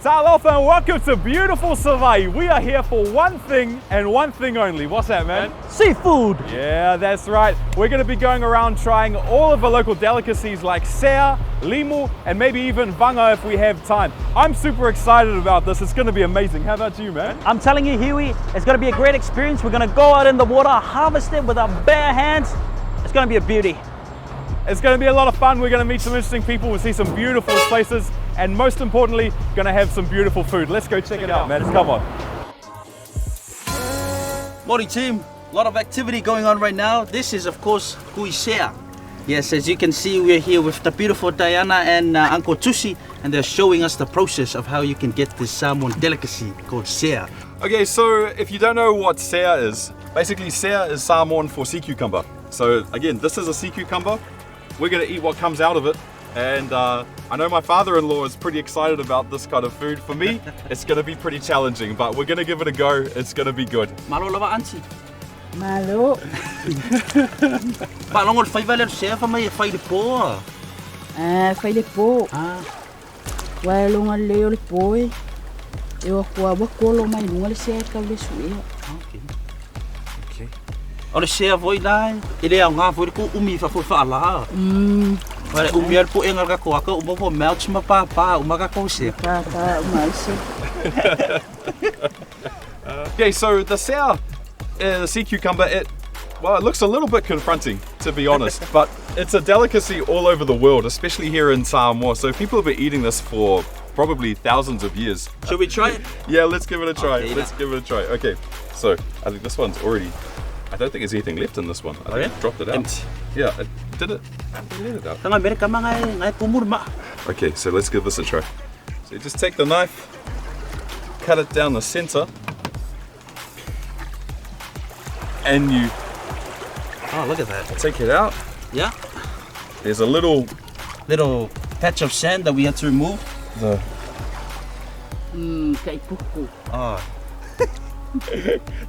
Talofa and welcome to beautiful Hawaii. We are here for one thing and one thing only. What's that, man? Seafood. Yeah, that's right. We're going to be going around trying all of the local delicacies like seh-ah, limu, and maybe even vanga if we have time. I'm super excited about this. It's going to be amazing. How about you, man? I'm telling you, Hughie, it's going to be a great experience. We're going to go out in the water, harvest it with our bare hands. It's going to be a beauty. It's going to be a lot of fun. We're going to meet some interesting people. We'll see some beautiful places. And most importantly, going to have some beautiful food. Let's go check it out, man. Come on. Morning team, a lot of activity going on right now. This is of course cuisine. Yes, as you can see, we're here with the beautiful Diana and Uncle Tusi, and they're showing us the process of how you can get this Samoan delicacy called seh-ah. Okay, so if you don't know what seh-ah is, basically seh-ah is Samoan for sea cucumber. So again, this is a sea cucumber. We're going to eat what comes out of it. And I know my father-in-law is pretty excited about this kind of food. For me, it's going to be pretty challenging, but we're going to give it a go. It's going to be good. Malo lava auntie. Malo. Ba longo fai vale seh-ah fa mai fai de po. Fai de po. Wai longa leo le po e. E o kwa wa kolo mai longa le seh ka le sui. Okay. Ole seh-ah voi dai. Ele a nga voi ko umi fa fa ala. Vale, umiar po engal ka ko aka umo po melts mapapa umaga ko seh. Papa umaisi. Okay, so the seh-ah, the sea cucumber, it looks a little bit confronting, to be honest, but it's a delicacy all over the world, especially here in Samoa. So people have been eating this for probably thousands of years. Should we try it? Yeah, let's give it a try. Okay, let's give it a try. Okay, so I think this one's already, I don't think there's anything left in this one. I think I dropped it out. Empty. Yeah, it did it. I let it out. Tanga mereka ngai kumur ma. Okay, so let's give this a try. So you just take the knife, cut it down the center, and you Oh, look at that. take it out. Yeah. There's a little patch of sand that we had to remove. Kai puku. Oh.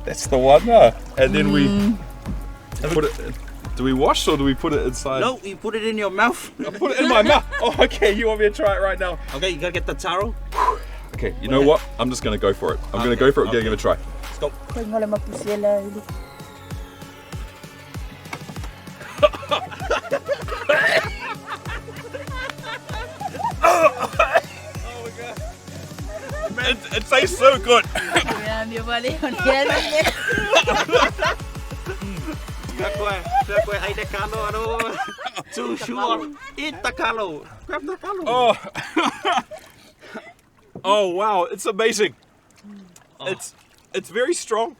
That's the one. And then we put it. Do we wash or do we put it inside? No, you put it in your mouth. I put it in my mouth. Oh, okay. You want me to try it right now? Okay, you gotta get the taro. Okay. You know what? I'm just gonna go for it. I'm gonna go for it. Okay. Give it a try. Let's go. Kai ngale mapusela ili. It tastes so good. Ya mi vale on kele. Kue ai de kalo ano. Too sure. Eat the kalo. Grab the kalo. Oh. Oh wow! It's amazing. It's very strong.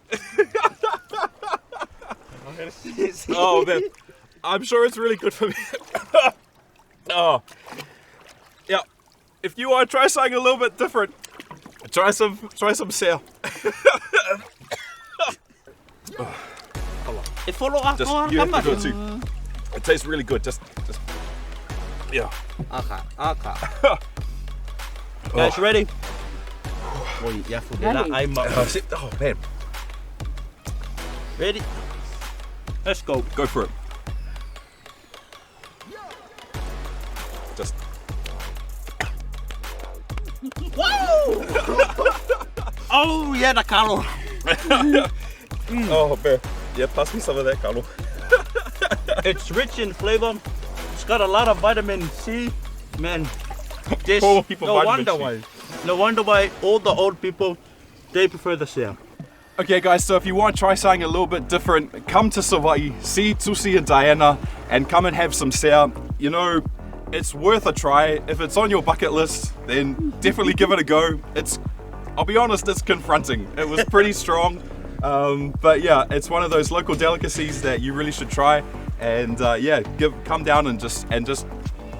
Oh man, I'm sure it's really good for me. Oh, yeah. If you want to try something a little bit different, try some seh-ah. It follow up. Just you have to do it too. It tastes really good. Just yeah. Okay. Guys, ready? Wait, yeah, for that. Oh man, Ready? Let's go. go for it. Just Oh yeah, the kalo. oh man, yeah. Pass me some of that, Carlo. It's rich in flavor. It's got a lot of vitamin C. Man, this Poor people, no vitamin wonder C. why. No wonder why all the old people, they prefer the seh-ah. Okay guys, so if you want to try something a little bit different, come to Hawaii, see Tusi and Diana, and come and have some seh-ah. You know, it's worth a try. If it's on your bucket list, then definitely give it a go. I'll be honest, it's confronting. It was pretty strong, but yeah, it's one of those local delicacies that you really should try. And yeah, come down and just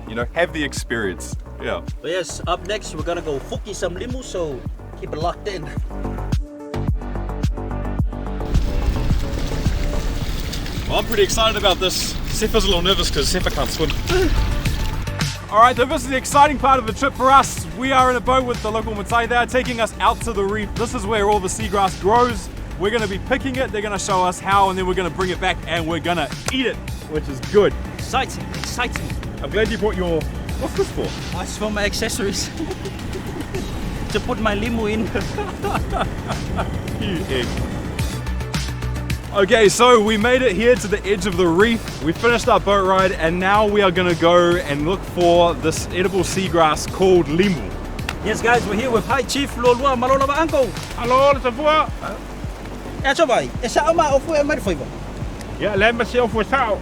you know, have the experience. Yeah. But yes, up next we're gonna go fuki some limu, so keep it locked in. Well, I'm pretty excited about this. Sefa's a little nervous because Sefa can't swim. All right, this is the exciting part of the trip for us. We are in a boat with the local Matai. They're taking us out to the reef. This is where all the seagrass grows. We're gonna be picking it. They're gonna show us how, and then we're gonna bring it back and we're gonna eat it, which is good. Exciting, exciting. I'm glad you brought your, what's this for? That's for my accessories. to put my limu in. Okay, so we made it here to the edge of the reef. We finished our boat ride and now we are gonna go and look for this edible seagrass called Limu. Yes, guys, we're here with High Chief Lualua. Malolo ba uncle? Alo, sa fua. E vai. E sa ma ofu e mai foi ba. Ya le ma se ofu sao.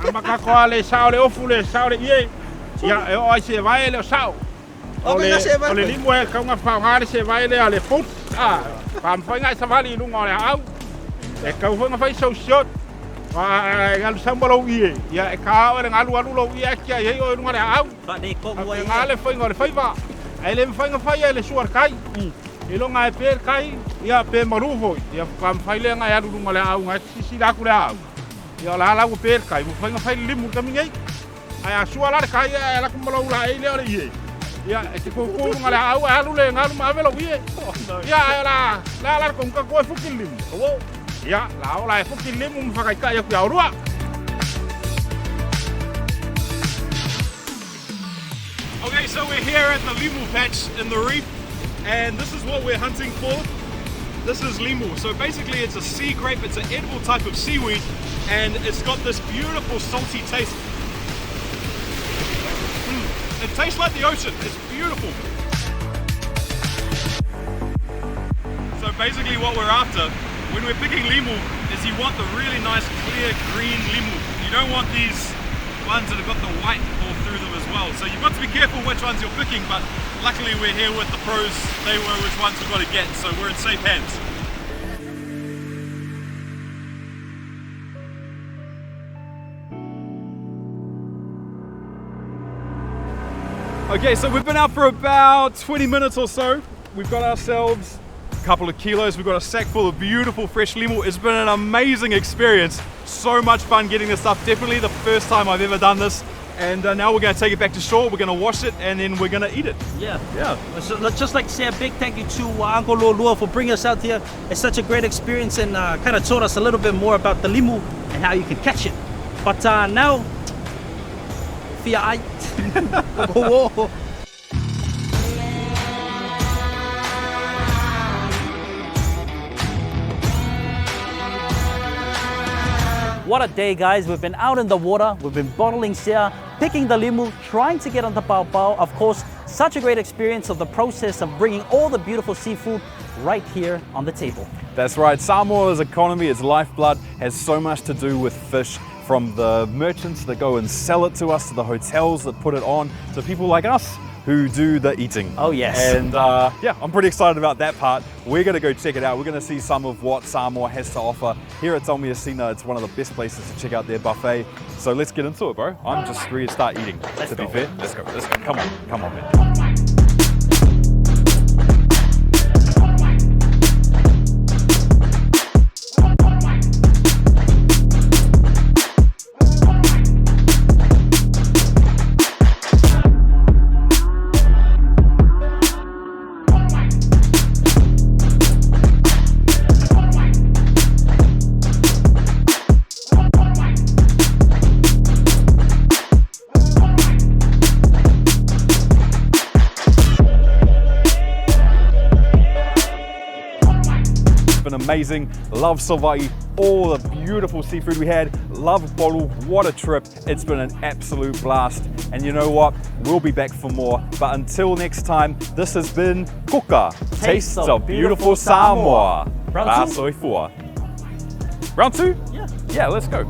Ama ka ko le sao le ofu le sao le ie. Ya e o ai se vai le sao. O nga se vai. O le limu e ka nga fa nga se vai le ale put. Ah, pam foi nga sa vali lu ngole au. E ka foi nga fai so shot. Ngal sambalo ie. Ya e ka o le ngalu alu lo ie kia ye o ngole au. Ba de ko Ngole ngale foi ngole fai ba. Ai le fai nga fai le suar kai. Ilo nga e per kai, ia pe marufo, ia kam fai le nga ia lu ngole au nga sisi la ku le au. Ia la la ku per kai, mu fai nga fai limu ka mingai. Ai a sua la kai ia la ku malo la ai le ore ie. Ia e te ko ko ngale au a lu le nga lu ma velo ie. Ia la ko ka ko fu kilim. Wo. Ia la ola e fu kilim mu fa kai ia ku ya rua. Okay, so we're here at the Limu patch in the reef. And this is what we're hunting for. This is limu. So basically it's a sea grape, it's an edible type of seaweed, and it's got this beautiful salty taste. It tastes like the ocean, it's beautiful. So basically what we're after, when we're picking limu, is you want the really nice clear green limu. You don't want these ones that have got the white all through them as well. So you've got to be careful which ones you're picking, but luckily we're here with the pros. They know which ones we've got to get, so we're in safe hands. Okay, so we've been out for about 20 minutes or so. We've got ourselves a couple of kilos. We've got a sack full of beautiful fresh limu. It's been an amazing experience. So much fun getting this stuff. Definitely the first time I've ever done this. And now we're going to take it back to shore, we're going to wash it, and then we're going to eat it. Yeah. Yeah. So let's just like to say a big thank you to Uncle Lualua for bringing us out here. It's such a great experience and kind of taught us a little bit more about the limu and how you can catch it. But now, fia ai. Whoa. What a day, guys. We've been out in the water, we've been bottling seh-ah, picking the limu, trying to get on the pao. Of course, such a great experience of the process of bringing all the beautiful seafood right here on the table. That's right. Samoa's economy, its lifeblood, has so much to do with fish, from the merchants that go and sell it to us, to the hotels that put it on, to people like us who do the eating. Oh, yes. And yeah, I'm pretty excited about that part. We're going to go check it out. We're going to see some of what Samoa has to offer. Here at Taumeasina, it's one of the best places to check out their buffet. So let's get into it, bro. I'm just ready to start eating, to be fair. Let's go. Come on, man. Amazing, love Savaii, all the beautiful seafood we had, love Bolu, what a trip. It's been an absolute blast, and you know what, we'll be back for more. But until next time, this has been KUKA, Tastes of Beautiful Samoa. Round 2? Round 2? Yeah, let's go.